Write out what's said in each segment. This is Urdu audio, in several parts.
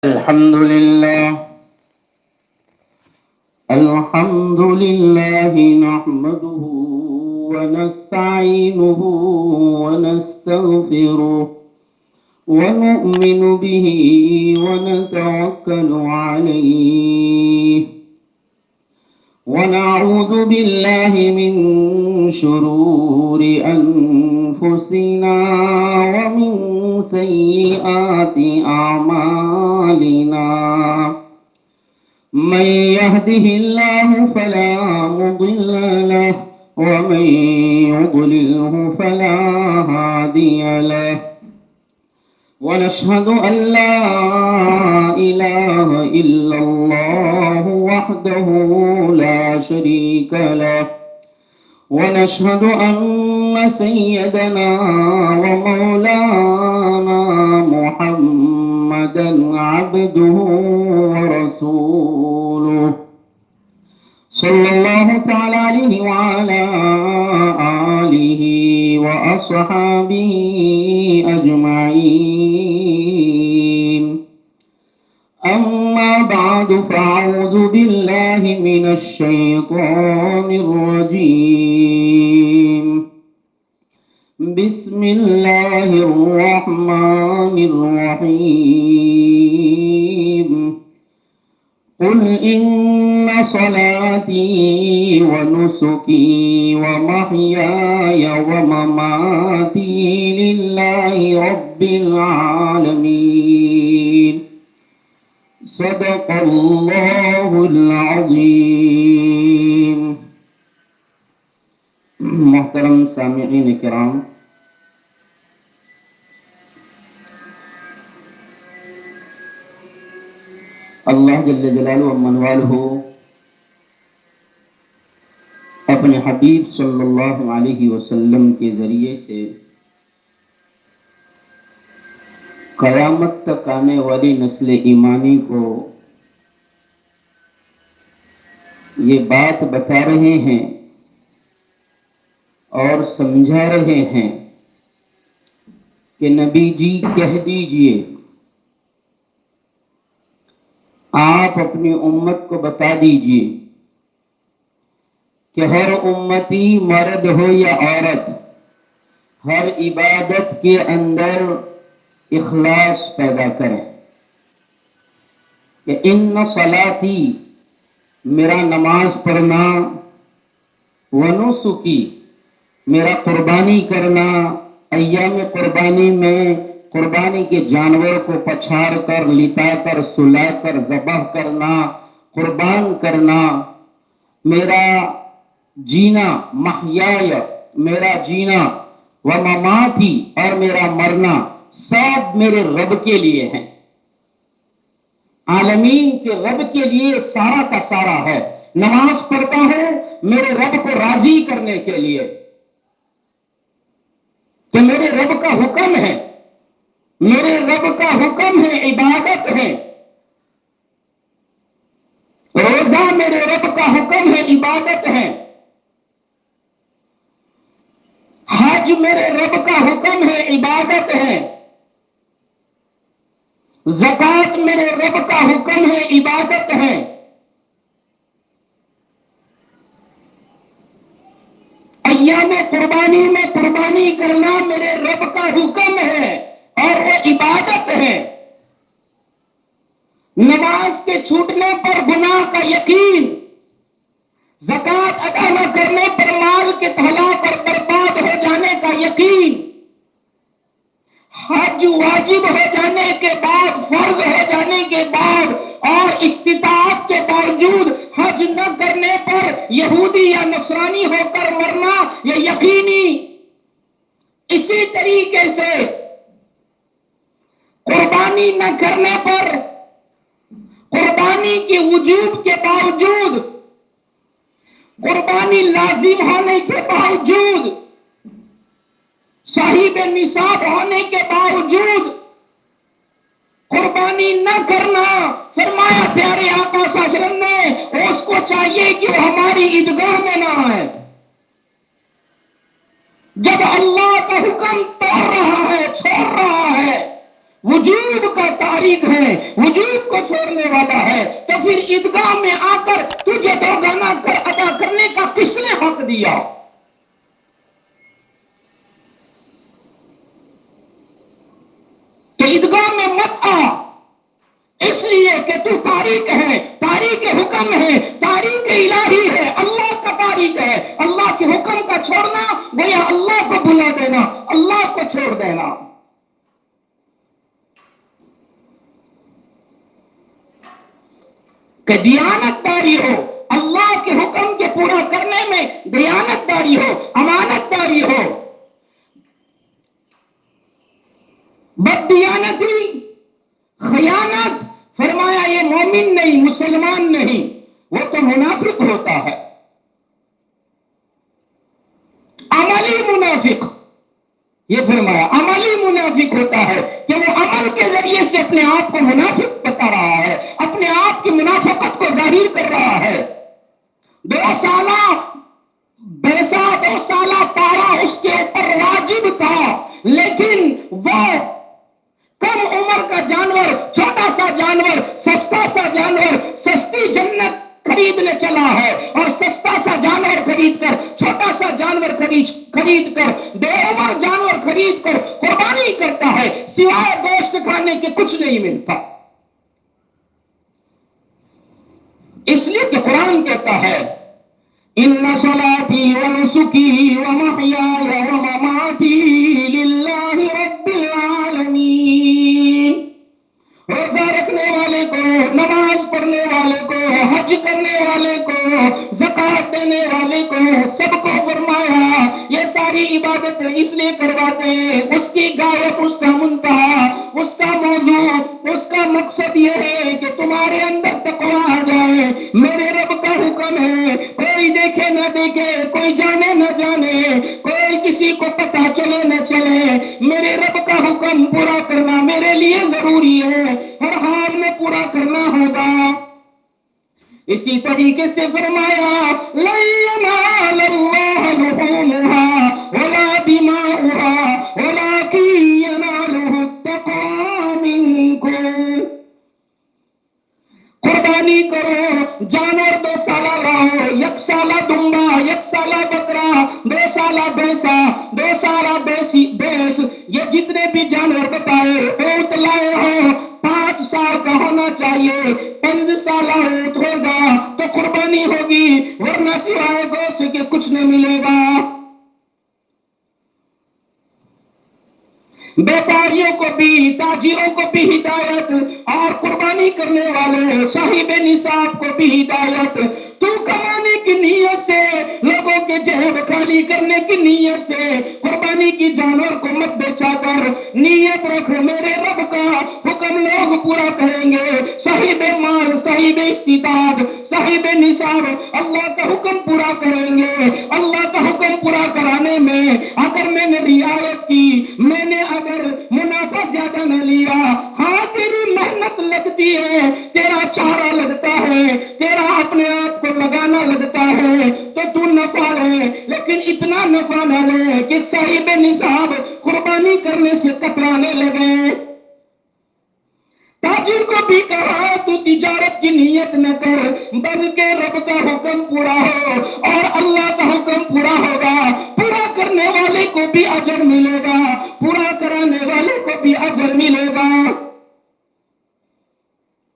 الحمد لله الحمد لله نحمده ونستعينه ونستغفره ونؤمن به ونتوكل عليه ونعوذ بالله من شرور أنفسنا ومن سيئات أعمالنا من يهده الله فلا مضل له ومن يضلله فلا هادي له ونشهد أن لا إله إلا الله وحده لا شريك له ونشهد أن سيدنا ومولانا محمدا عبده ورسوله صلى الله تعالى عليه وعلى آله وأصحابه أجمعين أما بعد فأعوذ بالله من الشيطان الرجيم بسم الله الرحمن الرحيم قل إن صلاتي ونسكي ومحياي ومماتي لله رب العالمين صدق الله العظيم. محترم سامعین کرام، اللہ جل جلالہ و من والہ اپنے حبیب صلی اللہ علیہ وسلم کے ذریعے سے قیامت تک آنے والی نسل ایمانی کو یہ بات بتا رہے ہیں اور سمجھا رہے ہیں کہ نبی جی کہہ دیجئے، آپ اپنی امت کو بتا دیجئے کہ ہر امتی مرد ہو یا عورت ہر عبادت کے اندر اخلاص پیدا کریں کہ ان صلاتی میرا نماز پڑھنا، ونسکی میرا قربانی کرنا، ایام قربانی میں قربانی کے جانور کو پچھاڑ کر لٹا کر سلا کر ذبح کرنا، قربان کرنا، میرا جینا، محیای میرا جینا، ومماتی اور میرا مرنا سب میرے رب کے لیے ہیں، عالمین کے رب کے لیے سارا کا سارا ہے۔ نماز پڑھتا ہوں میرے رب کو راضی کرنے کے لیے کہ میرے رب کا حکم ہے، میرے رب کا حکم ہے، عبادت ہے۔ روزہ میرے رب کا حکم ہے، عبادت ہے۔ حج میرے رب کا حکم ہے، عبادت ہے۔ زکوٰۃ میرے رب کا حکم ہے، عبادت ہے۔ ایام قربانی میں قربانی کرنا میرے رب کا حکم ہے اور وہ عبادت ہے۔ نماز کے چھوٹنے پر گناہ کا یقین، زکوٰۃ ادا نہ کرنے پر مال کے ہلاک اور برباد ہو جانے کا یقین، حج واجب ہو جانے کے بعد، فرض ہو جانے کے بعد اور استطاعت کے باوجود حج نہ کرنے پر یہودی یا نصرانی ہو کر مرنا یہ یقینی۔ اسی طریقے سے قربانی نہ کرنے پر، قربانی کے وجوب کے باوجود، قربانی لازم ہونے کے باوجود، صاحب نصاب ہونے کے باوجود قربانی نہ کرنا، فرمایا پیارے آقا صلی اللہ علیہ وسلم نے اس کو چاہیے کہ وہ ہماری عیدگاہ میں نہ آئے۔ جب اللہ کا حکم توڑ رہا ہے، چھوڑ رہا ہے، وجوب کا تاریک ہے، وجوب کو چھوڑنے والا ہے، تو پھر عیدگاہ میں آ کر تجھے دو گانا ادا کرنے کا کس نے حق دیا؟ تو عیدگاہ میں مت آ، اس لیے کہ تو تاریک ہے، تاریک حکم ہے، تاریک الہی ہے، اللہ کا تاریک ہے۔ اللہ کے حکم کا چھوڑنا گویا اللہ کو بھلا دینا، اللہ کو چھوڑ دینا۔ کہ دیانت داری ہو، اللہ کے حکم کے پورا کرنے میں دیانت داری ہو، امانت داری ہو۔ بددیانتی، خیانت، فرمایا یہ مومن نہیں، مسلمان نہیں، وہ تو منافق ہوتا ہے، عملی منافق۔ یہ فرمایا عملی منافق ہوتا ہے کہ وہ عمل کے ذریعے سے اپنے آپ کو منافق بتا رہا ہے، اپنے آپ کی منافقت کو ظاہر کر رہا ہے۔ 2 سالہ بیسا، 2 سالہ پارا اس کے اوپر واجب تھا، لیکن وہ کم عمر کا جانور، چھوٹا سا جانور، سستا سا جانور، سستی جنت خریدنے چلا ہے، اور سستا سا جانور خرید کر، چھوٹا سا جانور خرید کر، بے عمر جانور خرید کر قربانی کرتا ہے، سوائے گوشت کھانے کے کچھ نہیں ملتا۔ اس لیے کہ قرآن کہتا ہے ان صلاتی ونسکی ومحیای ومماتی للہ رب العالمین۔ روزہ رکھنے والے کو، نماز پڑھنے والے کو، حج کرنے والے کو، زکات دینے والے کو، سب کو فرمایا یہ ساری عبادتیں اس لیے کرواتے ہیں، اس کی غایت، اس کا منتہا، اس کا موضوع، اس کا مقصد یہ ہے کہ تمہارے اندر تقویٰ آ جائے۔ میرے رب کا حکم ہے، کوئی دیکھے نہ دیکھے، کوئی جانے نہ جانے، کوئی کسی کو پتہ چلے نہ چلے، میرے رب کا حکم پورا کرنا میرے لیے ضروری ہے، ہر حال میں پورا کرنا ہوگا۔ اسی طریقے سے فرمایا لَن يَنَالَ اللَّهَ لُحُومُهَا وَلَا دِمَاؤُهَا وَلَٰكِن يَنَالُهُ التَّقْوَىٰ مِنكُمْ۔ قربانی کرو، جانور 2 سالہ لاؤ، 1 سالہ دمبا، 1 سالہ بکرا، 2 سالہ بھینسا، 2 سالہ بھینس، یہ جتنے بھی جانور بتائے، اونٹ لائے ہو 5 سال کا ہونا چاہیے، 5 سالہ اونٹ ہوگا تو قربانی ہوگی، ورنہ سوائے گوشت کے کچھ نہیں ملے گا۔ بیپاریوں کو بھی، تاجروں کو بھی ہدایت، اور قربانی کرنے والے صاحب نصاب کو بھی ہدایت۔ تو کمانے کی نیت سے، لوگوں کے جیب خالی کرنے کی نیت سے قربانی کی جانور کو مت بیچا کر، نیت رکھ میرے رب کا حکم لوگ پورا کریں گے، صاحب مال، صاحب استطاعت، صاحب نصاب اللہ کا حکم پورا کریں گے۔ اللہ کا حکم پورا کرانے میں اگر میں نے رعایت کی، میں نے اگر منافع زیادہ نہ لیا، ہاں تیری محنت لگتی ہے، تیرا چارہ لگتا ہے، تیرا اپنے آپ کو لگانا لگتا ہے، تو نفع لے، لیکن اتنا نفع نہ لے کہ صاحب نصاب قربانی کرنے سے کترانے لگے۔ تاجر کو بھی کہا تو تجارت کی نیت نہ کر، بلکہ رب کا حکم پورا ہو اور اللہ کا حکم پورا ہوگا، پورا کرنے والے کو بھی اجر ملے گا، پورا کرانے والے کو بھی اجر ملے گا۔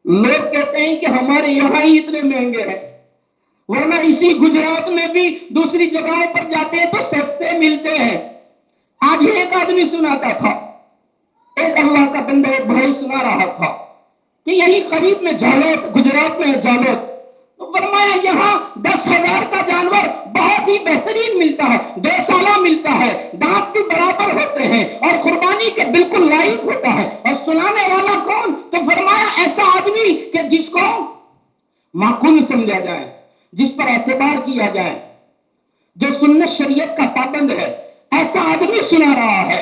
لوگ کہتے ہیں کہ ہمارے یہاں ہی اتنے مہنگے ہیں، ورنہ اسی گجرات میں بھی دوسری جگہوں پر جاتے ہیں تو سستے ملتے ہیں۔ آج ایک آدمی سناتا تھا، ایک اللہ کا بندہ، ایک بھائی سنا رہا تھا کہ یہی قریب میں جالوت، گجرات میں جالوت، تو فرمایا یہاں 10,000 کا جانور بہت ہی بہترین ملتا ہے، 2 سالہ ملتا ہے، دانت بھی برابر ہوتے ہیں اور قربانی کے بالکل لائق ہوتا ہے۔ اور سنانے والا کون؟ تو فرمایا ایسا آدمی کہ جس کو معقول سمجھا جائے، جس پر اعتبار کیا جائے، جو سنت شریعت کا پابند ہے، ایسا آدمی سنا رہا ہے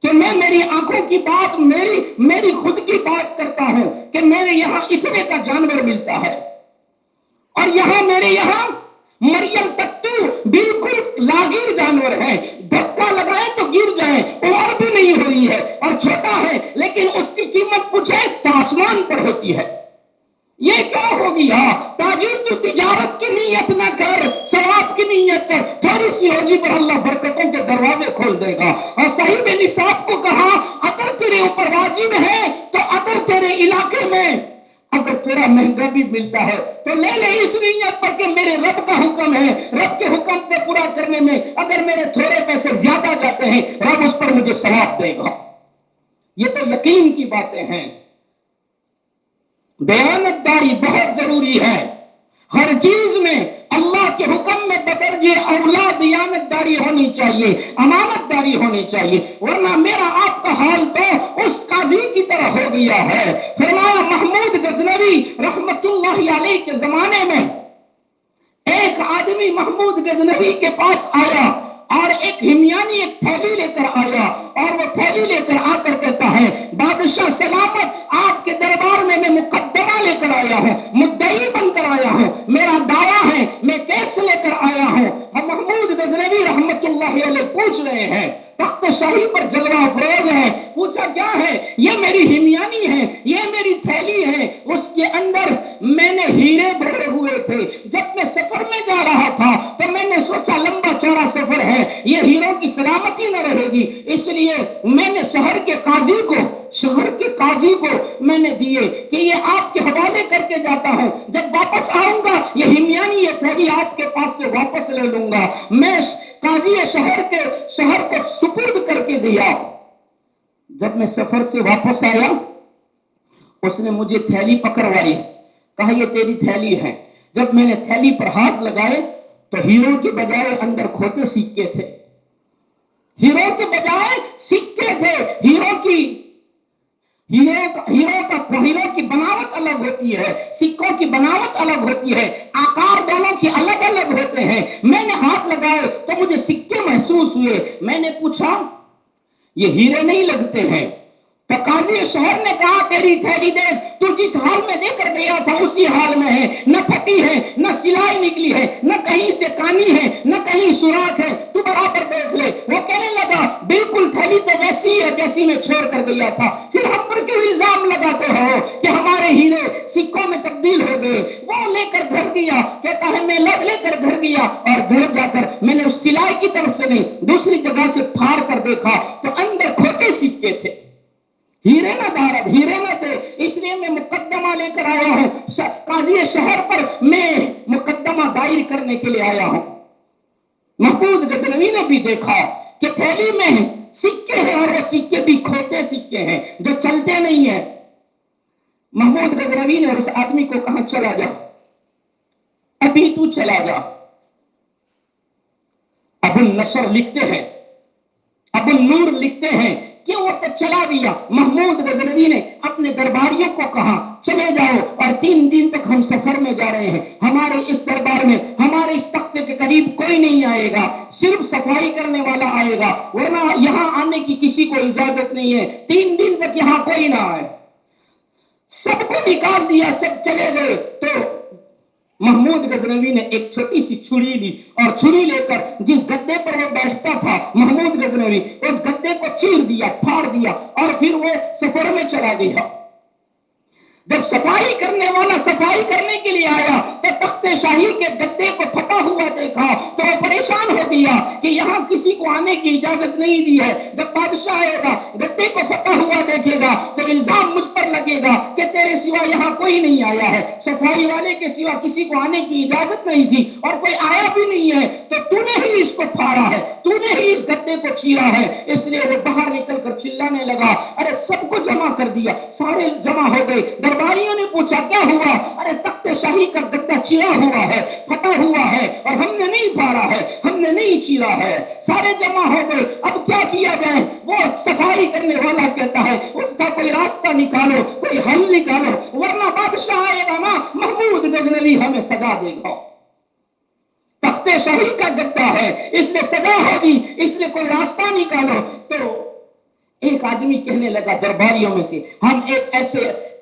کہ میں میری آنکھوں کی بات، میری خود کی بات کرتا ہوں کہ میرے یہاں اتنے کا جانور ملتا ہے، اور میرے یہاں مریم تتو بالکل لاگیر جانور ہے، دھکا لگائے تو گر جائے، عمر بھی نہیں ہوئی ہے اور چھوٹا ہے، لیکن ایمان پر ہوتی ہے۔ یہ کیا ہو گیا؟ تاجر تو تجارت کی نیت نہ کر، ثواب کی نیت کر، تھوڑی سی روزی پر اللہ برکتوں کے دروازے کھول دے گا۔ اور صاحب نصاب کو کہا اگر تیرے اوپر واجب ہے تو اگر تیرے علاقے میں اگر تیرا مہنگا بھی ملتا ہے تو لے لے اس نیت پر کہ میرے رب کا حکم ہے، رب کے حکم کو پورا کرنے میں اگر میرے تھوڑے پیسے زیادہ جاتے ہیں رب اس پر مجھے ثواب دے گا۔ یہ تو یقین کی باتیں ہیں۔ دیانتداری بہت ضروری ہے، ہر چیز میں اللہ کے حکم میں بترجیح اولا دیانتداری ہونی چاہیے، امانت داری ہونی چاہیے، ورنہ میرا آپ کا حال تو اس قاضی کی طرح ہو گیا ہے۔ فرمایا محمود غزنوی رحمت اللہ علیہ کے زمانے میں ایک آدمی محمود غزنوی کے پاس آیا اور ایک ہمیانی ایک تھیلی لے کر آیا، اور وہ تھیلی لے کر آ کر کہتا ہے بادشاہ سلامت، آپ کے دربار میں مقدمہ لے کر آیا ہوں، مدعی بن کر آیا ہوں، میرا دعویٰ ہے، میں کیس لے کر آیا ہوں۔ ہم محمود غزنوی رحمت اللہ علیہ پوچھ رہے ہیں، تخت شاہی پر جلوہ افروز ہے، پوچھا کیا ہے؟ یہ میری ہمیانی ہے، یہ میری تھیلی ہے، اس کے اندر میں نے ہیرے بھرے ہوئے تھے، جب میں سفر میں جا رہا تھا تو میں نے سوچا لمبا چوڑا سفر ہے، یہ ہیروں کی سلامتی نہ رہے گی، اس لیے میں نے شہر کے قاضی کو میں نے دیے کہ یہ آپ کے حوالے کر کے جاتا ہوں، جب واپس آؤں گا یہ ہمیانی یہ تھیلی آپ کے پاس سے واپس لے لوں گا۔ میں قاضی شہر کو سپرد کر کے دیا۔ جب میں سفر سے واپس آیا اس نے مجھے تھیلی پکڑوائی، کہا یہ تیری تھیلی ہے۔ جب میں نے تھیلی پر ہاتھ لگائے تو ہیروں کے بجائے اندر کھوٹے سکے تھے، ہیروں کے بجائے سکے تھے۔ ہیروں کی بناوٹ الگ ہوتی ہے، سکوں کی بناوٹ الگ ہوتی ہے، آکار دونوں کے الگ الگ ہوتے ہیں۔ میں نے ہاتھ لگائے تو مجھے سکے محسوس ہوئے، میں نے پوچھا یہ ہیرے نہیں لگتے ہیں؟ تو قاضی شہر نے کہا تیری تھیلی دیکھ، تو جس حال میں دے کر گیا تھا اسی حال میں ہے، نہ پھٹی ہے، نہ سلائی نکلی ہے، نہ کہیں سے کانی ہے، نہ کہیں سوراخ ہے، تو برابر دیکھ لے۔ وہ کہنے لگا بالکل تھیلی تو ویسی ہے جیسی میں چھوڑ کر گیا تھا، پھر ہم پر کیوں الزام لگاتے ہو کہ ہمارے ہیرے سکوں میں تبدیل ہو گئے؟ وہ لے کر گھر گیا، کہتا ہے میں لے کر گھر گیا، اور گھر جا کر میں نے اس سلائی کی طرف سے نہیں دوسری جگہ سے پھاڑ کر دیکھا تو اندر کھوٹے سکے تھے، ہیرے نہ تھے۔ اس لیے میں مقدمہ لے کر آیا ہوں، قاضی شہر پر میں مقدمہ دائر کرنے کے لیے آیا ہوں۔ محمود غزنوی نے بھی دیکھا کہ تھیلی میں سکے ہیں اور وہ سکے بھی کھوٹے سکے ہیں جو چلتے نہیں ہیں۔ محمود غزنوی نے اس آدمی کو کہا چلا جا، ابھی تو چلا جا۔ ابو النصر لکھتے ہیں، ابو النور لکھتے ہیں کہ وہ تو چلا گیا۔ محمود غزنوی نے اپنے درباریوں کو کہا چلے جاؤ، اور 3 دن تک ہم سفر میں جا رہے ہیں، ہمارے اس دربار میں ہمارے اس تختے کے قریب کوئی نہیں آئے گا، صرف صفائی کرنے والا آئے گا، ورنہ یہاں آنے کی کسی کو اجازت نہیں ہے، 3 دن تک یہاں کوئی نہ آئے۔ سب کو نکال دیا، سب چلے گئے۔ تو محمود غزنوی نے ایک چھوٹی سی چھری لی، اور چھری لے کر جس گدے پر وہ بیٹھتا تھا محمود غزنوی، اس گدے کو چیر دیا، پھاڑ دیا، اور پھر وہ سفر میں چلا گیا۔ جب صفائی کرنے والا صفائی کرنے کے لیے آیا تو تخت شاہی کے گدے کو پھٹا ہوا دیکھا تو وہ پریشان ہو گیا کہ یہاں کسی کو آنے کی اجازت نہیں دی ہے۔ جب بادشاہ آئے گا گدے کو پھٹا ہوا دیکھے گا تو الزام مجھ پر لگے گا کہ تیرے سوا یہاں کوئی نہیں آیا ہے، صفائی والے کے سوا کسی کو آنے کی اجازت نہیں تھی اور کوئی آیا بھی نہیں ہے، تو نے ہی اس کو پھاڑا ہے، تو نے ہی اس گدے کو چیرا ہے۔ اس لیے وہ باہر نکل کر چلانے لگا، ارے سب کو جمع کر دیا، سارے جمع ہو گئے۔ درباریوں نے پوچھا کیا ہوا؟ ارے تخت شاہی کا گدا چیرا ہوا ہے، پھٹا ہوا ہے، اور ہم نے نہیں پھاڑا ہے، ہم نے نہیں چیرا ہے۔ سارے جمع ہو گئے، اب کیا کیا جائے؟ وہ صفائی کرنے والا کہتا ہے اس کا کوئی راستہ نکالو، کوئی حل نکالو، ورنہ بادشاہ آئے گا نا محمود غزنوی ہمیں سزا دے گا۔ تخت شاہی کا گدا ہے، اس میں سزا ہوگی، اس لیے کوئی راستہ نکالو۔ تو ایک آدمی کہنے لگا درباریوں میں سے، ہم ایک ایسے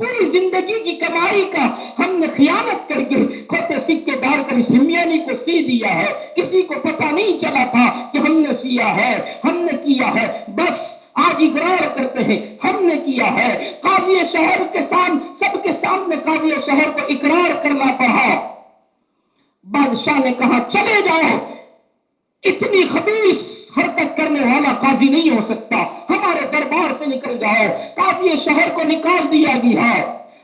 پوری زندگی کی کمائی کا ہم نے خیانت کر کے کھوٹے سکے ڈال کر اس ہمیانی کو سی دیا ہے. کسی کو پتہ نہیں چلا تھا کہ ہم نے سیا ہے، ہم نے کیا ہے. بس آج اقرار کرتے ہیں ہم نے کیا ہے. قاضی شہر کے سامنے، سب کے سامنے قاضی شہر کو اقرار کرنا پڑا. بادشاہ نے کہا چلے جاؤ، اتنی خبیث حرکت کرنے والا قاضی نہیں ہو سکتا، ہمارے دربار سے نکل جاؤ. قاضی شہر کو نکال دیا گیا.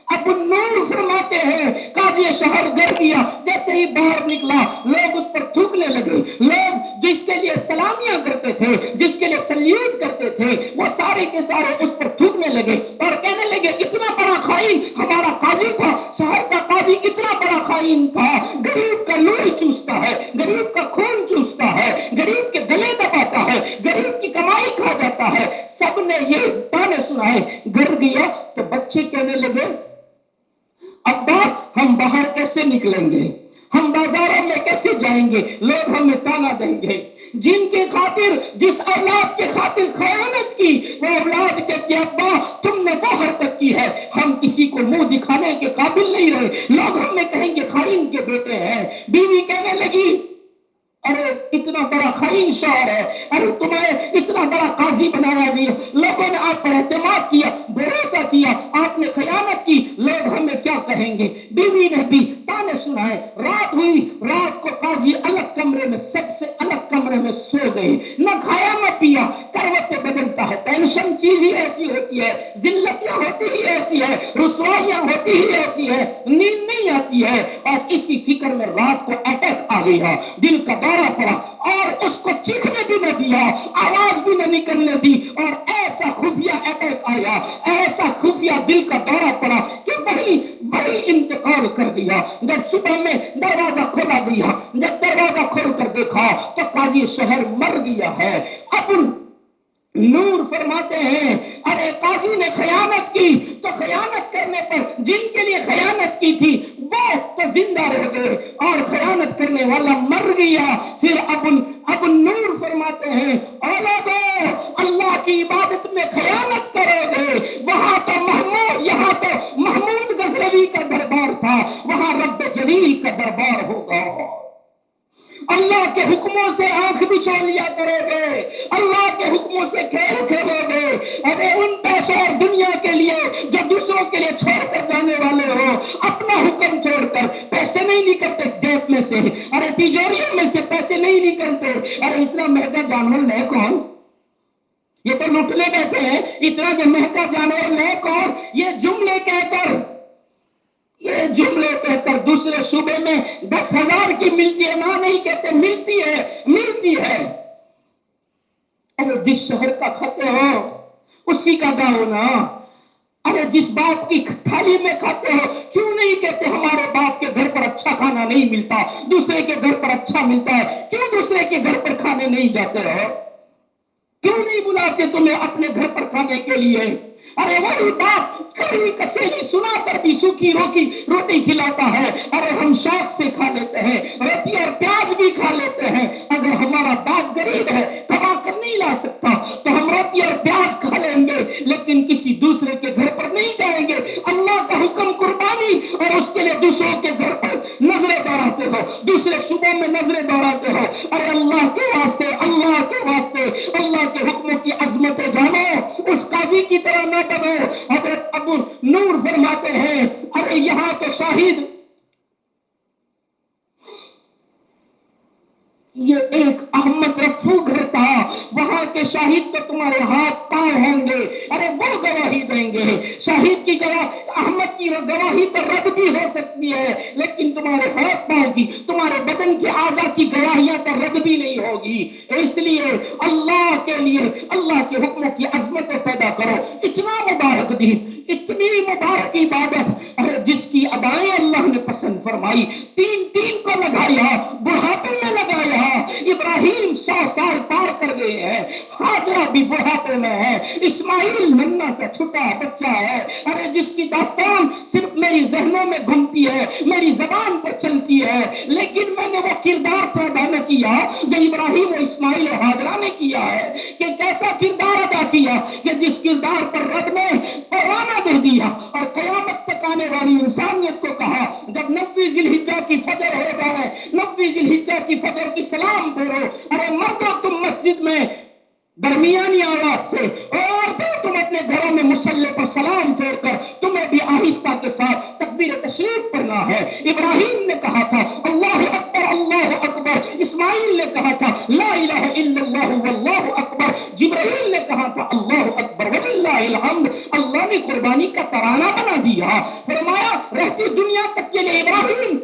ابو نور فرماتے ہیں قاضی شہر گر گیا، جیسے ہی باہر نکلا لوگ اس پر تھوکنے لگے. لوگ جس کے لیے سلامیاں کرتے تھے، جس کے لیے سلیوٹ کرتے تھے، وہ سارے کے سارے اس پر تھوکنے لگے اور کہنے لگے اتنا بڑا خائن ہمارا قاضی تھا. شہر کا قاضی اتنا بڑا خائن تھا، غریب کا لوہی چوستا ہے، غریب کا خون چوستا ہے، غریب کے گلے دباتا ہے، غریب کی کمائی کھا جاتا ہے. سب نے یہ تانے سنائے. گر گیا تو بچے کہنے لگے ابا ہم باہر کیسے نکلیں گے، ہم بازاروں میں کیسے جائیں گے، لوگ ہمیں تانا دیں گے. جن کے خاطر، جس اولاد کے خاطر خیانت کی، وہ اولاد کہتے ابا تم نے وہ حرکت کی ہے، ہم کسی کو منہ دکھانے کے قابل نہیں رہے، لوگ ہمیں کہیں گے خائن کے بیٹے ہیں. بیوی کہنے لگی ارے اتنا بڑا خائن شوہر ہے، ارے تمہیں اتنا بڑا قاضی بنایا گیا، لوگوں نے آپ پر اعتماد کیا، بھروسہ کیا، آپ نے خیانت کی، لوگ ہمیں کیا کہیں گے. بیوی نے بھی تانے سنائے. رات ہوئی، رات کو قاضی الگ کمرے میں، سب سے الگ کمرے میں سو گئے. نہ کھایا نہ پیا، کروٹیں بدلتا ہے. ٹینشن چیز ہی ایسی ہوتی ہے، ذلتیں ہوتی ہی ایسی ہے، رسوائیاں ہوتی ہی ایسی ہے، نیند نہیں آتی ہے. اور اسی فکر میں رات کو اٹیک آ گیا، دل کا دورہ پڑا اور اس کو چیخنے بھی نہ دیا، آواز بھی نہ نکلنے دی اور ایسا خفیہ اٹیک آیا، ایسا خفیہ دل کا دورہ پڑا کہ وہی انتقال کر دیا. جب صبح میں دروازہ کھولا گیا، جب دروازہ کھول کر دیکھا تو قاضی شہر مر گیا ہے. اب نور فرماتے ہیں ارے قاضی نے خیانت کی تو خیانت کرنے پر جن کے لیے خیانت کی تھی وہ تو زندہ رہ گئے اور خیانت کرنے والا مر گیا. پھر اب نور فرماتے ہیں اولادو اللہ کی عبادت میں خیانت کرو گے، وہاں تو محمود، یہاں تو محمود غزنوی کا دربار تھا، وہاں رب جلیل کا دربار ہوگا. اللہ کے حکموں سے آنکھ بچھو لیا کرو گے، اللہ کے حکموں سے کھیل کھیلو گے. ارے ان پیسوں اور دنیا کے لیے جو دوسروں کے لیے چھوڑ کر جانے والے ہو، اپنا حکم چھوڑ کر پیسے نہیں نکلتے جیب میں سے، ارے تجوریوں میں سے پیسے نہیں نکلتے. ارے اتنا مہنگا جانور لے کون؟ یہ تو لٹنے بیٹھے ہیں. اتنا جو مہنگا جانور لے کون؟ یہ جملے کہہ کر دوسرے صوبے میں 10,000 کی ملتی ہے، نہ نہیں کہتے ملتی ہے، ملتی ہے. ارے جس شہر کا کھاتے ہو اسی کا گاؤ نا. ارے جس باپ کی تھالی میں کھاتے ہو کیوں نہیں کہتے ہمارے باپ کے گھر پر اچھا کھانا نہیں ملتا، دوسرے کے گھر پر اچھا ملتا ہے؟ کیوں دوسرے کے گھر پر کھانے نہیں جاتے ہو؟ کیوں نہیں بلاتے تمہیں اپنے گھر پر کھانے کے لیے؟ ارے وہی باپ کڑوی کسیلی سنا کر بھی سوکھی روٹی کھلاتا ہے. ارے ہم شوق سے کھا لیتے ہیں، روٹی اور پیاز بھی کھا لیتے ہیں. اگر ہمارا باپ غریب ہے، کما کر نہیں لا سکتا تو ہم روٹی اور پیاز کھا لیں گے، لیکن کسی دوسرے کے گھر پر نہیں جائیں گے. اللہ کا حکم قربانی اور اس کے لیے دوسروں کے گھر پر نظریں دوڑاتے ہو، دوسرے صوبوں میں نظریں دوڑاتے ہو. ارے اللہ کے واسطے، اللہ کے واسطے اللہ کے حکموں کی عظمت جانو، اس قاضی کی طرح نہ بنو. حضرت ابو نور فرماتے ہیں ارے یہاں تو شاہد یہ ایک احمد رفو گھر تھا، وہاں کے شاہد تو تمہارے ہاتھ پاؤں ہوں گے، ارے وہ گواہی دیں گے. شاہد کی احمد کی گواہی تو رد بھی ہو سکتی ہے، لیکن تمہارے ہاتھ پاؤں کی، تمہارے بدن کے اعضاء کی گواہیاں تو رد بھی نہیں ہوگی. اس لیے اللہ کے لیے اللہ کے حکموں کی عظمت پیدا کرو. اتنا مبارک دین، اتنی مبارک عبادت، ارے جس کی ادائیں اللہ نے پسند فرمائی، تین کو لگایا، بڑھاپے میں لگایا. ابراہیم 100 سال پار کر گئے ہیں، ہاجرہ بھی بڑھاپے میں ہے، اسماعیل ننھا سا چھوٹا بچہ ہے. ارے جس کی داستان صرف میری ذہنوں میں گھومتی ہے، میری زبان پر چلتی ہے، لیکن میں نے وہ کردار پیدا نہ کیا جو ابراہیم و اسماعیل و ہاجرہ نے کیا ہے. کہ کیسا کردار ادا کیا کہ جس کردار پر رب نے پروانہ دے دیا اور قیامت ساری انسانیت کو کہا جب 90 ذی الحجہ کی فجر ہو جائے، 90 ذی الحجہ کی فجر کی سلام پھیرو، ارے مردو تم مسجد میں درمیانی آواز سے، اور پھر تم اپنے گھروں میں مصلی پر سلام پھیر کر تمہیں بھی آہستہ کے ساتھ تکبیر تشریف پڑھنا ہے۔ ابراہیم نے کہا تھا اللہ اکبر اللہ اکبر، اسماعیل نے کہا تھا لا الہ الا اللہ واللہ اکبر، جبرائیل نے کہا تھا اللہ اکبر وللہ الحمد۔ اللہ نے قربانی کا ترانہ بنا دیا، فرمایا رہتی دنیا تک کے لیے ابراہیم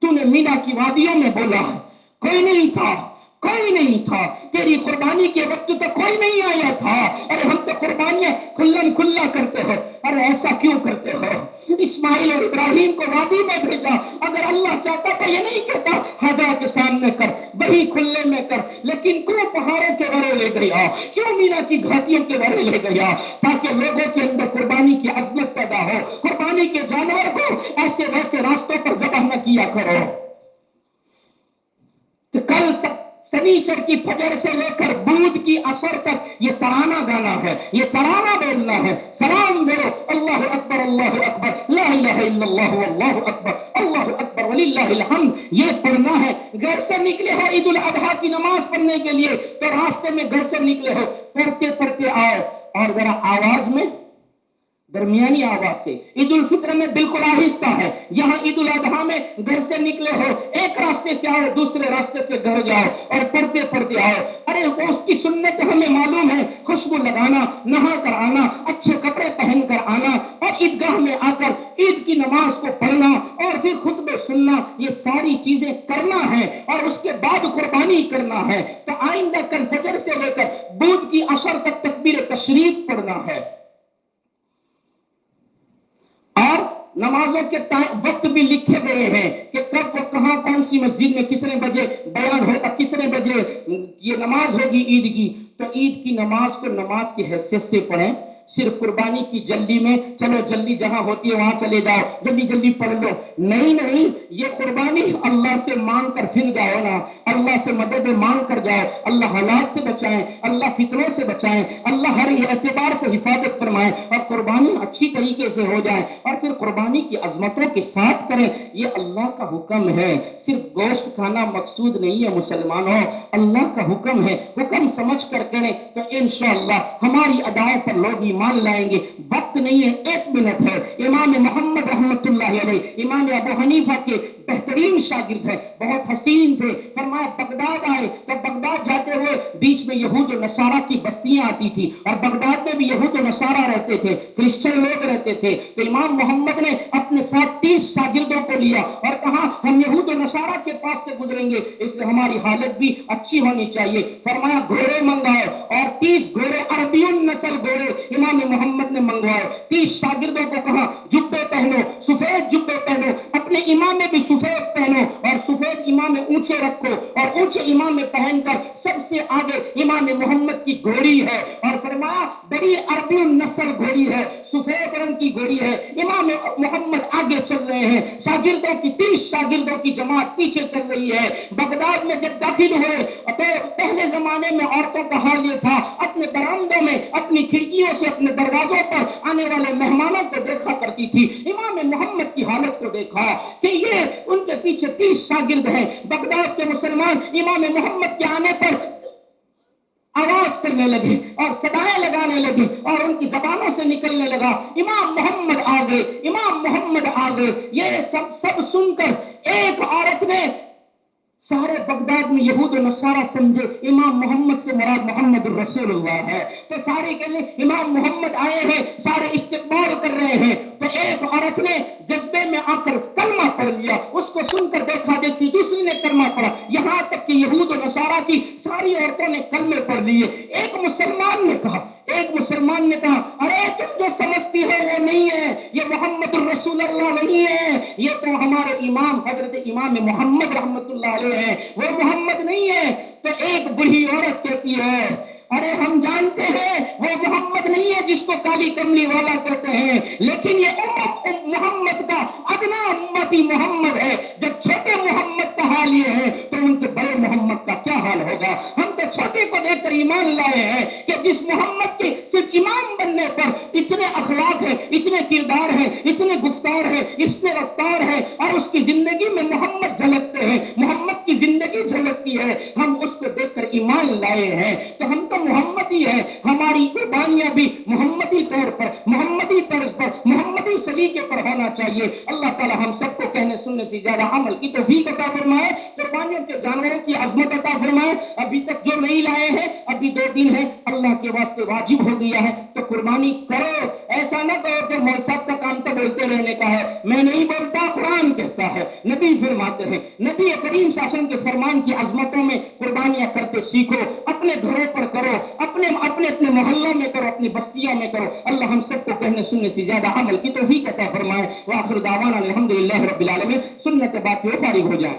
تو نے مینا کی وادیوں میں بولا ہے، کوئی نہیں تھا، کوئی نہیں تھا، تیری قربانی کے وقت تو کوئی نہیں آیا تھا، ارے ہم تو قربانیاں کھلن کھلا کرتے ہو، ارے ایسا کیوں کرتے ہو؟ اسماعیل اور ابراہیم کو وادی میں بھیجا، اگر اللہ چاہتا تو یہ نہیں کہتا حضا کے سامنے کر، وہی کھلے میں کر، لیکن کیوں پہاڑوں کے ورے لے گیا، کیوں مینا کی گھاٹیوں کے ورے لے گیا؟ تاکہ لوگوں کے اندر قربانی کی عظمت پیدا ہو، قربانی کے جانور کو ایسے ویسے راستوں پر ذبح نہ کیا کرو۔ کہ کل سنیچر کی فجر سے لے کر بدھ کی عصر تک یہ ترانہ گانا ہے، یہ ترانہ بولنا ہے، سلام بولو اللہ اکبر لا الہ الا اللہ واللہ اکبر اللہ اکبر وللہ الحمد، یہ پڑھنا ہے۔ گھر سے نکلے ہو عید الاضحیٰ کی نماز پڑھنے کے لیے تو راستے میں گھر سے نکلے ہو، پڑھتے پڑھتے آؤ، اور ذرا آواز میں درمیانی آواز سے۔ عید الفطر میں بالکل آہستہ ہے، یہاں عید الاضحیٰ میں گھر سے نکلے ہو، ایک راستے سے آؤ دوسرے راستے سے گھر جاؤ اور پڑھتے پڑھتے آؤ۔ ارے وہ اس کی سنت ہمیں معلوم ہے، خوشبو لگانا، نہا کر آنا، اچھے کپڑے پہن کر آنا، اور عیدگاہ میں آ کر عید کی نماز کو پڑھنا اور پھر خطبے سننا، یہ ساری چیزیں کرنا ہے اور اس کے بعد قربانی کرنا ہے۔ تو آئندہ کل فجر سے لے کر بدھ کی عصر تک تکبیر تشریف پڑھنا ہے، اور نمازوں کے وقت بھی لکھے گئے ہیں کہ کب وہ کہاں کون سی مسجد میں کتنے بجے بیان ہوگا، کتنے بجے یہ نماز ہوگی عید کی۔ تو عید کی نماز کو نماز کی حیثیت سے پڑھیں، صرف قربانی کی جلدی میں چلو جلدی جہاں ہوتی ہے وہاں چلے جاؤ، جلدی جلدی پڑھ لو، نہیں نہیں، یہ قربانی اللہ سے مانگ کر پھر جاؤ نا، اللہ سے مدد مانگ کر جاؤ، اللہ حالات سے بچائیں، اللہ فتنوں سے بچائیں، اللہ ہر اعتبار سے حفاظت فرمائے اور قربانی اچھی طریقے سے ہو جائے، اور پھر قربانی کی عظمتوں کے ساتھ کریں۔ یہ اللہ کا حکم ہے، صرف گوشت کھانا مقصود نہیں ہے مسلمانوں، اللہ کا حکم ہے، حکم سمجھ کر کریں تو انشاءاللہ ہماری اداؤں پر لوگ ایمان لائیں گے۔ وقت نہیں ہے، 1 منٹ ہے۔ امام محمد رحمت اللہ علیہ امام ابو حنیفہ کے بہترین شاگرد ہیں، بہت حسین تھے، فرمایا بغداد آئے تو بغداد جاتے ہوئے بیچ میں یہود و نصارہ کی بستیاں آتی تھی، اور بغداد میں بھی یہود و نصارہ رہتے تھے، کرسچن لوگ رہتے تھے، تو امام محمد نے اپنے ساتھ 30 شاگردوں کو لیا اور کہا ہم یہود و نصارہ کے پاس سے گزریں گے، اس لیے ہماری حالت بھی اچھی ہونی چاہیے، فرمایا گھوڑے منگاؤ، اور 30 گھوڑے عربی النسل گھوڑے امام محمد نے منگوائے۔ 30 شاگردوں کو کہا جبے پہنو، سفید جبے پہنو، اپنے امام میں بھی سفید پہنو، اور سفید امام اونچے رکھو، اور اونچے امام پہن کر سب سے آگے امام محمد کی گھوڑی ہے، اور فرمایا بڑی عربی النسل گھوڑی ہے، سفید رنگ کی گھوڑی ہے، امام محمد آگے چل رہے ہیں، شاگردوں کی 30 شاگردوں کی جماعت پیچھے چل رہی ہے۔ بغداد میں جب داخل ہوئے تو پہلے زمانے میں عورتوں کا حال یہ تھا، اپنے برآمدوں میں اپنی کھڑکیوں سے اپنے دروازوں پر آنے والے مہمانوں کو دیکھا کرتی تھی۔ امام محمد کی حالت کو دیکھا کہ یہ ان کے پیچھے 30 شاگرد ہیں، بغداد کے مسلمان امام محمد کے آنے پر آواز کرنے لگے اور صدائیں لگانے لگے، اور ان کی زبانوں سے نکلنے لگا امام محمد آ گئے، امام محمد آ گئے۔ یہ سب سن کر ایک عورت نے، سارے بغداد میں یہود و نصارہ سمجھے امام محمد سے مراد محمد الرسول اللہ ہے، تو سارے کہنے امام محمد آئے ہیں، سارے استقبال کر رہے ہیں، تو ایک عورت نے جذبے میں آ کر کلمہ پڑھ لیا، اس کو سن کر دیکھا دیکھی دوسری نے کلمہ پڑھا، یہاں تک کہ یہود و نصارہ کی ساری عورتوں نے کلمے پڑھ لیے۔ ایک مسلمان نے کہا ارے تم جو سمجھتی ہو وہ نہیں ہے، یہ محمد الرسول اللہ نہیں ہے، یہ تو ہمارے امام حضرت امام محمد رحمت اللہ علیہ ہے، وہ محمد نہیں ہے۔ تو ایک بڑھی عورت کہتی ہے ارے ہم جانتے ہیں وہ محمد نہیں ہے جس کو کالی کملی والا کہتے ہیں، لیکن یہ محمد کا ادنا امتی محمد ہے۔ جب چھوٹے محمد کا حال یہ ہے تو ان کے بڑے محمد کا کیا حال ہوگا؟ ہم تو چھوٹے کو دیکھ کر ایمان لائے ہیں کہ جس محمد کے صرف امام بننے پر اتنے اخلاق ہے، اتنے کردار ہے، اتنے گفتار ہے، اتنے رفتار ہے، اور اس کی زندگی میں محمد جھلکتے ہیں، محمد کی زندگی جھلکتی ہے، ہم اس کو دیکھ کر ایمان لائے ہیں۔ تو ہم تو محمدی ہیں، ہماری قربانیاں بھی محمدی طور پر، محمدی طرز پر، محمدی سلیقے پر ہونا چاہیے۔ اللہ تعالی ہم سب کو کہنے سننے سے زیادہ عمل کی توفیق عطا فرمائے، قربانیوں کے جانوروں کی عظمت عطا فرمائے۔ ابھی تک جو نہیں لائے ہیں، ابھی 2 دن ہے، اللہ کے واسطے واجب ہو گیا ہے تو قربانی کرو۔ ایسا نہ کہو کہ مول صاحب کا کام تو بولتے رہنے کا ہے، میں نہیں بولتا، قرآن کہتا ہے، نبی فرماتے ہیں، نبی کریم شاسن کے فرمان کی عظمتوں میں قربانیاں کرتے سیکھو، اپنے گھروں پر کرو، اپنے محلوں میں کرو، اپنی بستیوں میں کرو۔ اللہ ہم سب کو کہنے سننے سے زیادہ عمل کی توفیق عطا فرمائے۔ وآخر دعوانا الحمدللہ رب العالمین۔ سنت بات فارغ ہو جائیں۔